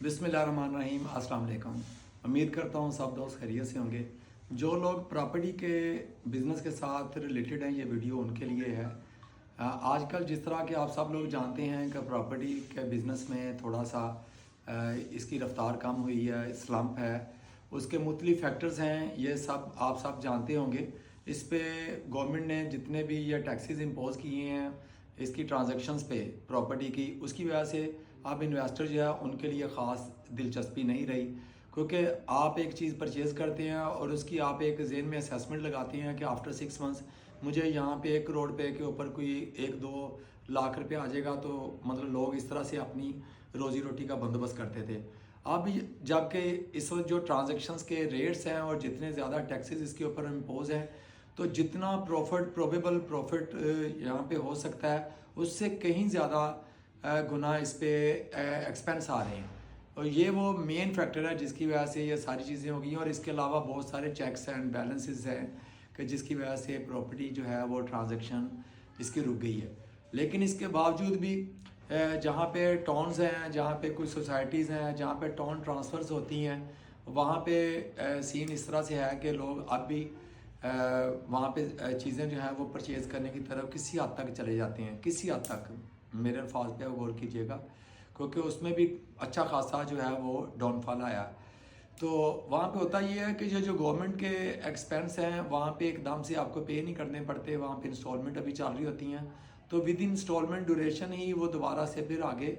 बिस्मिल्लाहिर्रहमानिर्रहीम, अस्सलाम वालेकुम। उम्मीद करता हूँ सब दोस्त खैरियत से होंगे। जो लोग प्रॉपर्टी के बिज़नेस के साथ रिलेटेड हैं, ये वीडियो उनके लिए है। आजकल जिस तरह के आप सब लोग जानते हैं कि प्रॉपर्टी के बिज़नेस में थोड़ा सा इसकी रफ्तार कम हुई है, स्लम्प है, उसके मुख्तलिफ फैक्टर्स हैं, ये सब आप सब जानते होंगे। इस पे गवर्नमेंट ने जितने भी ये टैक्सेस इम्पोज किए हैं इसकी ट्रांजैक्शंस पे प्रॉपर्टी की, उसकी वजह से अब इन्वेस्टर जो है उनके लिए ख़ास दिलचस्पी नहीं रही, क्योंकि आप एक चीज़ परचेज़ करते हैं और उसकी आप एक जेन में असेसमेंट लगाते हैं कि आफ्टर 6 मंथ्स मुझे यहाँ पे 1 करोड़ रुपए के ऊपर कोई 1-2 लाख रुपए आ जाएगा। तो मतलब लोग इस तरह से अपनी रोज़ी रोटी का बंदोबस्त करते थे। अब जबकि इस वक्त जो ट्रांजेक्शन्स के रेट्स हैं और जितने ज़्यादा टैक्सेस इसके ऊपर इम्पोज हैं, तो जितना प्रोबेबल प्रॉफिट यहाँ पे हो सकता है उससे कहीं ज़्यादा गुना इस पे एक्सपेंस आ रहे हैं। और ये वो मेन फैक्टर है जिसकी वजह से ये सारी चीज़ें हो गई हैं। और इसके अलावा बहुत सारे चेक्स एंड बैलेंसेस हैं कि जिसकी वजह से प्रॉपर्टी जो है वो ट्रांजैक्शन इसकी रुक गई है। लेकिन इसके बावजूद भी जहाँ पे टाउन्स हैं, जहाँ पे कुछ सोसाइटीज़ हैं, जहाँ पे टाउन ट्रांसफ़र्स होती हैं, वहाँ पे सीन इस तरह से है कि लोग अब भी वहाँ पे चीज़ें जो हैं वो परचेज़ करने की तरफ किसी हद तक चले जाते हैं। किसी हद तक, मेरे अल्फाज पे गौर कीजिएगा, क्योंकि उसमें भी अच्छा खासा जो है वो डाउनफॉल आया। तो वहाँ पे होता ये है कि जो गवर्नमेंट के एक्सपेंस हैं वहाँ पे एकदम से आपको पे नहीं करने पड़ते, वहाँ पे इंस्टॉलमेंट अभी चल रही होती हैं, तो विद इंस्टॉलमेंट ड्यूरेशन ही वो दोबारा से फिर आगे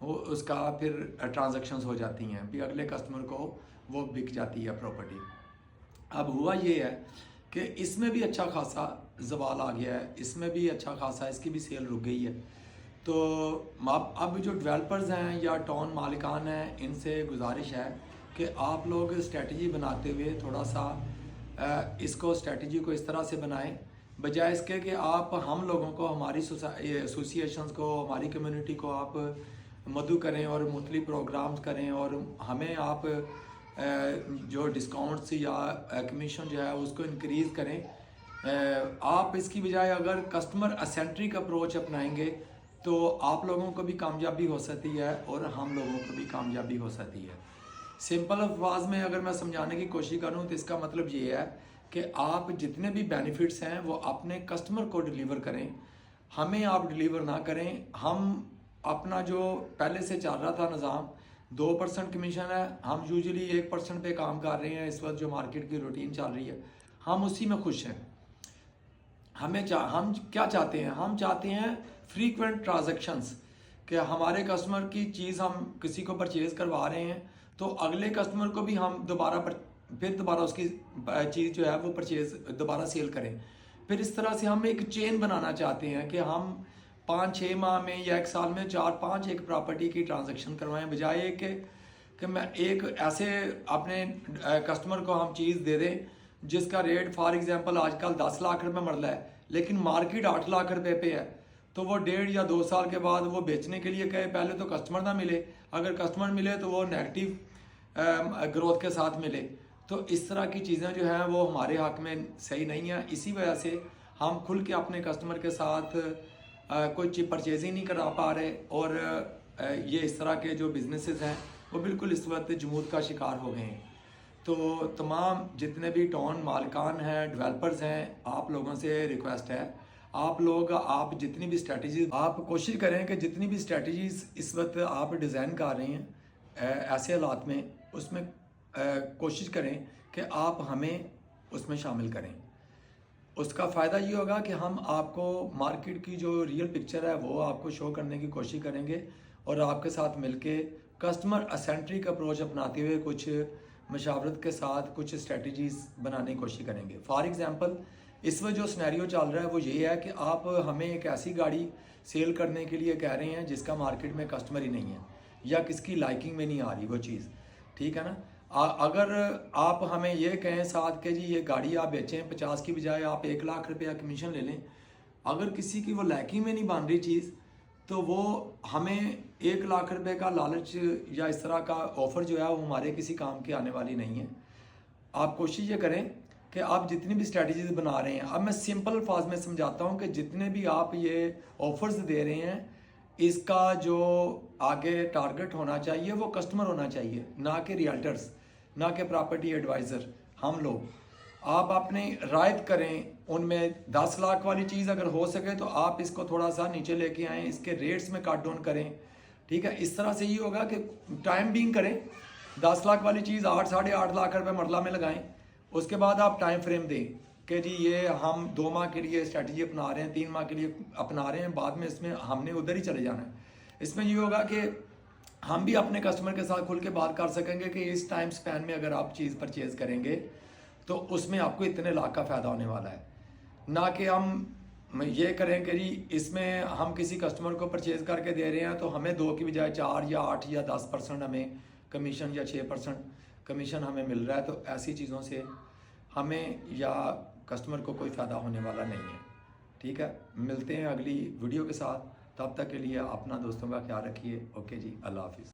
वो उसका फिर ट्रांजैक्शंस हो जाती हैं, फिर अगले कस्टमर को वो बिक जाती है प्रॉपर्टी। अब हुआ ये है कि इसमें भी अच्छा खासा जवाल आ गया है, इसमें भी अच्छा खासा इसकी भी सेल रुक गई है। तो अब जो डेवलपर्स हैं या टाउन मालिकान हैं, इनसे गुजारिश है कि आप लोग स्ट्रेटजी बनाते हुए थोड़ा सा इसको स्ट्रेटजी को इस तरह से बनाएं, बजाय इसके कि आप हम लोगों को, हमारी एसोसिएशंस को, हमारी कम्युनिटी को आप मदऊ करें और मुख्तलिफ प्रोग्राम्स करें और हमें आप जो डिस्काउंट्स या कमीशन जो है उसको इंक्रीज़ करें। आप इसकी बजाय अगर कस्टमर असेंट्रिक अप्रोच अपनाएंगे तो आप लोगों को भी कामयाबी हो सकती है और हम लोगों को भी कामयाबी हो सकती है। सिंपल अल्फाज में अगर मैं समझाने की कोशिश करूं तो इसका मतलब ये है कि आप जितने भी बेनिफिट्स हैं वो अपने कस्टमर को डिलीवर करें, हमें आप डिलीवर ना करें। हम अपना जो पहले से चल रहा था निज़ाम 2% कमीशन है, हम यूजुअली 1% पे काम कर रहे हैं। इस वक्त जो मार्केट की रूटीन चल रही है हम उसी में खुश हैं। हम क्या चाहते हैं? हम चाहते हैं फ्रीक्वेंट ट्रांजैक्शंस, कि हमारे कस्टमर की चीज़ हम किसी को परचेज़ करवा रहे हैं तो अगले कस्टमर को भी हम फिर दोबारा उसकी चीज़ जो है वो परचेज़ दोबारा सेल करें। फिर इस तरह से हम एक चेन बनाना चाहते हैं कि हम 5-6 माह में या 1 साल में 4-5 एक प्रॉपर्टी की ट्रांजैक्शन करवाएं, बजाय कि मैं एक ऐसे अपने कस्टमर को हम चीज़ दे दें जिसका रेट फॉर एग्जांपल आजकल 10 लाख रुपए मरला है लेकिन मार्केट 8 लाख रुपए पे है। तो वो 1.5 या 2 साल के बाद वो बेचने के लिए कहे, पहले तो कस्टमर ना मिले, अगर कस्टमर मिले तो वो नेगेटिव ग्रोथ के साथ मिले। तो इस तरह की चीज़ें जो हैं वो हमारे हक में सही नहीं है। इसी वजह से हम खुल के अपने कस्टमर के साथ कोई चीज़ परचेजिंग नहीं करा पा रहे और ये इस तरह के जो बिजनेसेस हैं वो बिल्कुल इस वक्त जमूद का शिकार हो गए हैं। तो तमाम जितने भी टाउन मालिकान हैं, डेवलपर्स हैं, आप लोगों से रिक्वेस्ट है, आप जितनी भी स्ट्रेटजीज आप कोशिश करें कि जितनी भी स्ट्रेटजीज इस वक्त आप डिज़ाइन कर रहे हैं ऐसे हालात में, उसमें कोशिश करें कि आप हमें उसमें शामिल करें। उसका फ़ायदा ये होगा कि हम आपको मार्केट की जो रियल पिक्चर है वो आपको शो करने की कोशिश करेंगे और आपके साथ मिलके कस्टमर असेंट्रिक अप्रोच अपनाते हुए कुछ मशावरत के साथ कुछ स्ट्रेटजीज बनाने की कोशिश करेंगे। फॉर एग्जांपल इस वक्त जो सिनेरियो चल रहा है वो ये है कि आप हमें एक ऐसी गाड़ी सेल करने के लिए कह रहे हैं जिसका मार्केट में कस्टमर ही नहीं है या किसकी लाइकिंग में नहीं आ रही वो चीज़, ठीक है ना। अगर आप हमें ये कहें साथ के जी ये गाड़ी आप बेचें 50 की बजाय आप 1 लाख रुपया कमीशन ले लें, अगर किसी की वो लाइकिंग में नहीं बन रही चीज़ तो वो हमें 1 लाख रुपए का लालच या इस तरह का ऑफ़र जो है वो हमारे किसी काम की आने वाली नहीं है। आप कोशिश ये करें कि आप जितनी भी स्ट्रैटेजीज बना रहे हैं, अब मैं सिंपल अल्फाज में समझाता हूँ कि जितने भी आप ये ऑफ़र्स दे रहे हैं इसका जो आगे टारगेट होना चाहिए वो कस्टमर होना चाहिए, ना कि रियल्टर्स, ना कि प्रॉपर्टी एडवाइज़र। हम लोग आप अपनी रायत करें उनमें 10 लाख वाली चीज़ अगर हो सके तो आप इसको थोड़ा सा नीचे लेके आएँ, इसके रेट्स में कट डाउन करें, ठीक है। इस तरह से ये होगा कि टाइम बीइंग करें, 10 लाख वाली चीज़ 8 साढ़े 8 लाख रुपए मरला में लगाएं। उसके बाद आप टाइम फ्रेम दें कि जी ये हम 2 माह के लिए स्ट्रेटजी अपना रहे हैं, 3 माह के लिए अपना रहे हैं, बाद में इसमें हमने उधर ही चले जाना है। इसमें ये होगा कि हम भी अपने कस्टमर के साथ खुल के बात कर सकेंगे कि इस टाइम स्पैन में अगर आप चीज़ परचेज़ करेंगे तो उसमें आपको इतने लाख का फ़ायदा होने वाला है। ना कि हम ये करें कि जी इसमें हम किसी कस्टमर को परचेज़ करके दे रहे हैं तो हमें 2 की बजाय 4 या 8 या 10% हमें कमीशन या 6% कमीशन हमें मिल रहा है। तो ऐसी चीज़ों से हमें या कस्टमर को कोई फ़ायदा होने वाला नहीं है, ठीक है। मिलते हैं अगली वीडियो के साथ, तब तक के लिए अपना दोस्तों का ख्याल रखिए। ओके जी, अल्लाह हाफिज़।